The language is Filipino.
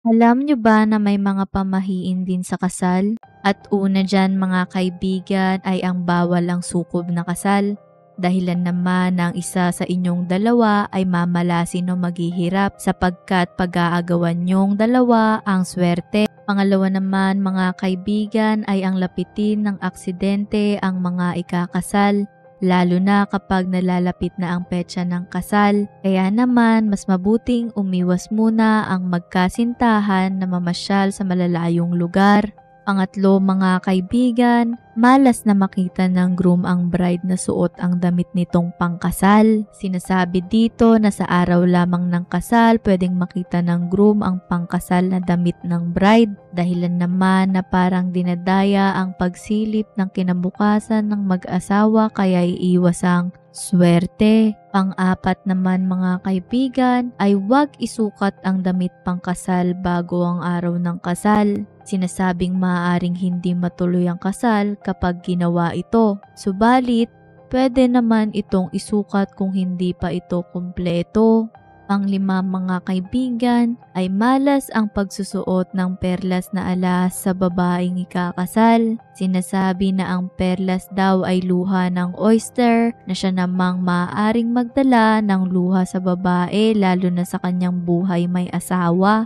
Alam nyo ba na may mga pamahiin din sa kasal? At una dyan mga kaibigan ay ang bawal ang sukob na kasal. Dahilan naman ng isa sa inyong dalawa ay mamalasin o maghihirap sapagkat pag-aagawan nyong dalawa ang swerte. Pangalawa naman mga kaibigan ay ang lapitin ng aksidente ang mga ikakasal, lalo na kapag nalalapit na ang petsa ng kasal. Kaya naman mas mabuting umiwas muna ang magkasintahan na mamasyal sa malalayong lugar. Pangatlo mga kaibigan, malas na makita ng groom ang bride na suot ang damit nitong pangkasal. Sinasabi dito na sa araw lamang ng kasal pwedeng makita ng groom ang pangkasal na damit ng bride. Dahilan naman na parang dinadaya ang pagsilip ng kinabukasan ng mag-asawa kaya iiwas ang swerte. Pang-apat naman mga kaibigan ay huwag isukat ang damit pangkasal bago ang araw ng kasal. Sinasabing maaaring hindi matuloy ang kasal kapag ginawa ito. Subalit, pwede naman itong isukat kung hindi pa ito kumpleto. Panglima mga kaibigan ay malas ang pagsusuot ng perlas na alas sa babaeng ikakasal. Sinasabi na ang perlas daw ay luha ng oyster na siya namang maaaring magdala ng luha sa babae lalo na sa kanyang buhay may asawa.